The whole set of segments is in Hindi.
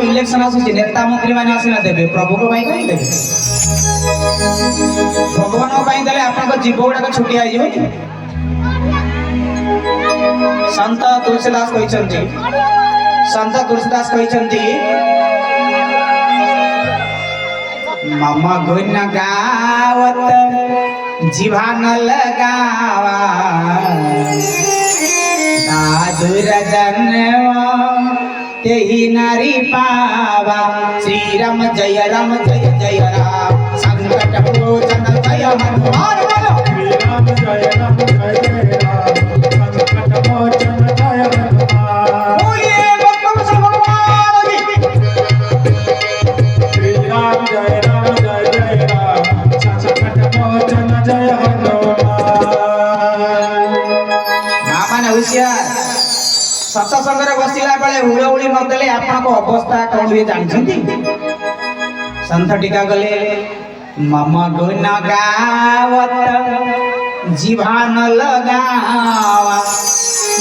इलेक्शन आसुची नेता मंत्री माने आसिना देबे प्रभु को कहीं देबे भगवान को देले आपन जीव गुड़ाक छुट्टी आई जीव संत तुलसीदास कहते मम गुण गावत जीवा न लगावा दादुर जन्म तेहि नारी पावा श्री राम जय राम संकट मोचन जय हनुमान श्री राम जय राम संकट मोचन जय हनुमान बोलिए भगवान की श्री राम जय राम संकट मोचन जय हनुमान माने होशियार सत्संग बसला बेले हुड़हुड़ी नदेले आपन अवस्था कौन हुए जानते संत टीका गले मम गुण गावत जीवा न लगावा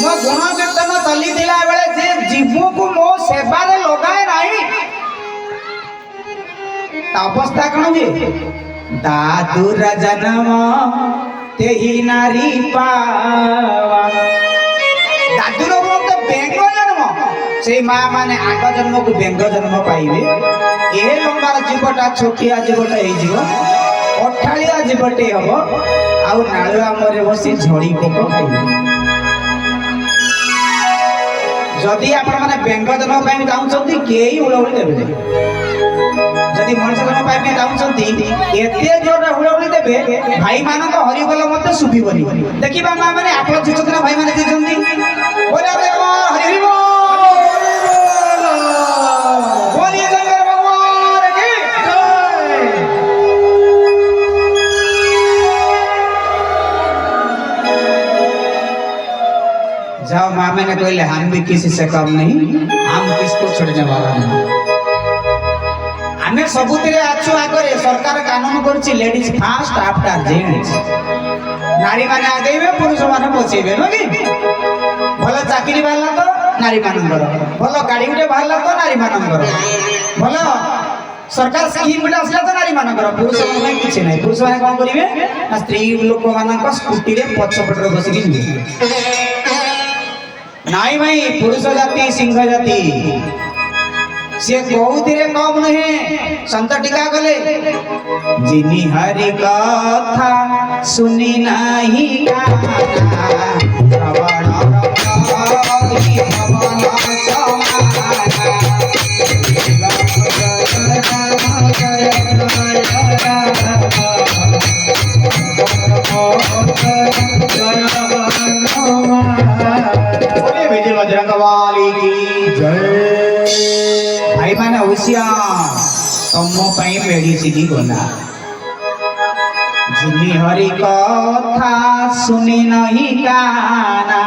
मो गुण कीर्तन चली बेले जे जीव को मो सेवा लगाए नहीं अवस्था कौन हुए दादुर जन्म तेहि नारी पावा दादुर बेंग जन्म से माँ माने आग जन्म को बेंग जन्म पाइबे ए लंबार जीवटा छोटिया जीवटा अठाड़िया जीवटे हम आउ नालुआ मरे बसी झड़ी पोक खाइबे जदि आपण माने बेंग जन्म पाइ चाहउछंती केही उड़उड़ी देबे जदि मनुष्य जन्म पाइ चाहउछंती एते जोर उड़उड़ी देबे भाई मानक हरि बोल मते सुबिबनी देखिबा माँ माने आपण जिछतना भाई माने जिछंती बोले हरि हरि बोल बोलिए शंकर भगवान की जय जाओ माँ मैंने कहले हम भी किसी से कम नहीं हम किसको छोड़ने वाला नहीं हमें सबुतिरे आछु आगरे सरकार कानून करछि लेडीज फास्ट आफ्टर जेंट्स नारी माने आगेबे पुरुष माने पछेबे नकी भल चाकरी बाहला तो नारी मानकर भल गाड़ी गुटे बाहला तो नारी मानकर भल सरकार स्कीम गुटे आसला तो नारी मानकर पुरुष माने किछि नै पुरुष माने कोन करिवे ना स्त्री लोक मानक स्कूटी रे पछपटरे बसिकि जिवे नाई भाई पुरुष जाति सिंह जाति से बहुतिरे कम नहे संत टीका गले जिनी हरि कथा सुनी नाही श्रवण बजरंगबली की जय भाई माने होशियार तुम पाई मेडिसिन गला जिनी हरि कथा सुनी नहीं काना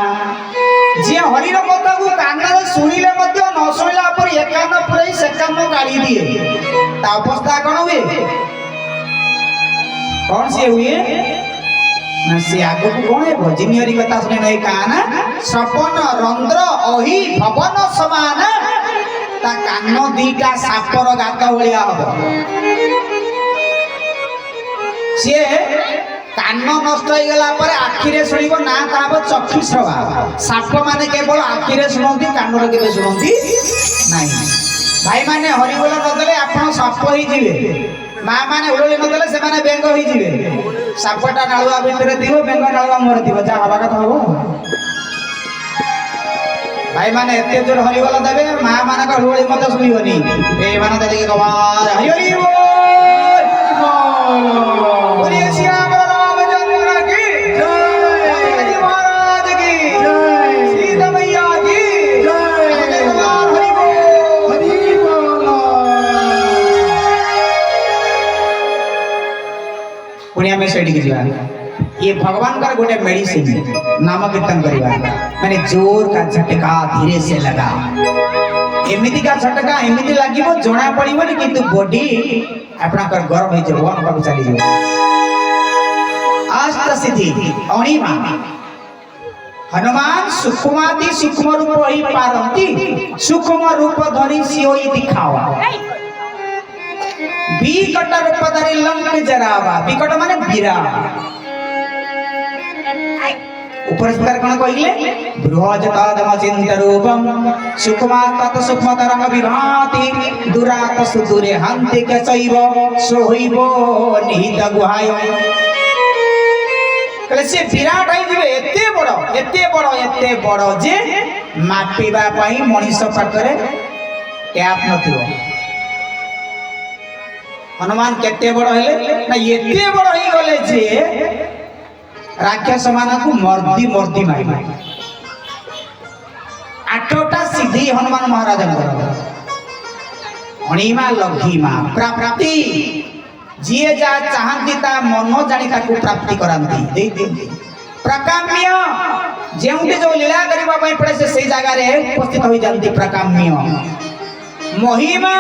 जे हरि रो कथा को काना रे सुनिले मध्य न सुनिला पर एकान पुरै सेकान गाड़ी दिए ता अवस्था कोन हुए कौन से हुए ना से आगो को कोन है जिनी हरि कथा सुनी नहीं काना सपन रंध्र अहि भवन समान ता कान दीटा सापर गात भलिया हो से कान नष्ट हो गला पर आखि रे सुनिबो ना ताबो चक्षु श्रवा साप माने केवल आखि रे सुनंती कान रे केबे सुनंती नाही भाई माने हरि बोल नदले आपण साप होई जिवे मां माने उड़ोली नदले से माने बेंग होई जिवे सापटा नाळुआ भितरे दियो बेंग नाळुआ मोर दियो जा हवा कथा हो भाई माने एते जोर हरि बोल देबे मां माने का उड़ोली मत सुनिबनी ए माने देले के कमाल हरि हरि बोल बोलिए श्याम रामचंद्र की जय हरि महाराज की जय सीता मैया की जय हरि बोल पुण्या में सेडी की जीवा ये भगवान का गोटे मेडिसिन नाम कीर्तन करवा माने जोर का झटका धीरे से लगा एमिति का झटका एमिति लागिवो जोना पड़िबो किंतु बॉडी अपना कर गरम होई जे वन का चली जो अष्ट सिद्धि अणिमा हनुमान सूक्ष्माति सूक्ष्म रूप ही पारंती सूक्ष्म रूप धरि सियोई दिखावा विकट रूप धरि लंक जरावा विकट माने वीरा ऊपर स्तर कोन कहिले बृहजतादम चिंत रूपम सूक्ष्मा तत सूक्ष्मतरंग विभाति दुरात सुदूरे हन्ति के चैव सोहिबो निहित गुहाय कले से विराट है जे एते बड़ जे मापिबा पई मनीष पाखरे टैप नथियो हनुमान केते बड़ हेले ना एते बड़ ही गले जे राक्षस मानकु मर्दी मारी आठटा सिद्धि हनुमान महाराज अणिमा लघिमा प्राप्ति जिए जा चाहती ता मनो जानी ताकू प्राप्ति करांती दे दिंती प्रकाम्य जेउटे जो लीला करबा पई पड़े से सही जगह रे उपस्थित होई जानती प्रकाम्य महिमा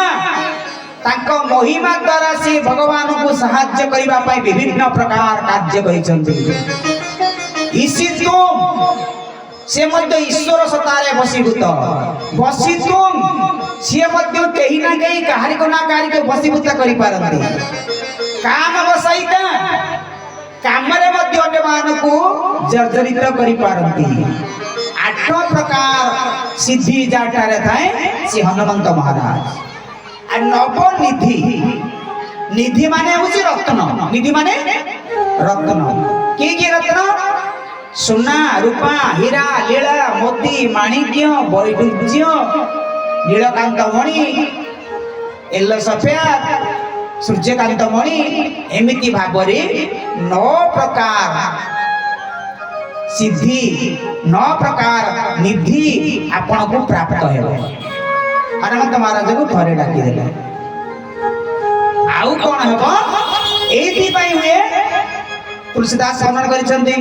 ताको महिमा द्वारा से भगवान को सहाय्य करबा पई विभिन्न प्रकार कार्य करि चंती इसी तुम से मध्य ईश्वर सतारे बसी तुम से मध्य कहीं ना कहीं कहारी को ना कहारी को बसीभूत करि पारंती काम बसाइता काम रे मध्य अन्यमान को जर्जरित करि पारंती आठ प्रकार सिद्धि जाटा रे थाए से हनुमंत महाराज आ नव निधि माने होची रत्न निधि माने रत्न की रत्न सोना रूपा हीरा लीला मोती माणिक्य वैडूर्य नीलकांत मणि एल्लो सफेद सूर्यकांत मणि एमिति भाबरे 9 प्रकार सिद्धि 9 प्रकार निधि आपण को प्राप्त हेबो हनुमंत महाराज को थरे डाकी देले आउ कोन हेबो एथि पई हुए तुलसीदास वर्णन करिसंती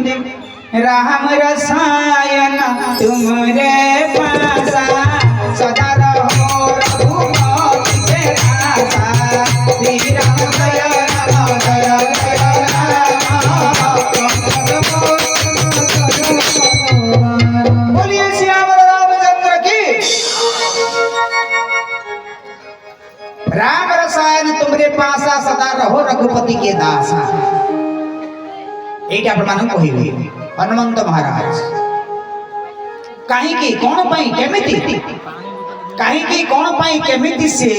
राम रसायन तुमरे पासा सदा रहो रघुपति के दासा श्री राम जय राम जय बोलिए श्याम रामचंद्र की राम रसायन तुमरे पासा सदा रहो रघुपति के दासा एटा प्रमाण कहिबे हनुमंत महाराज कहीं की कौन पाई केमिति से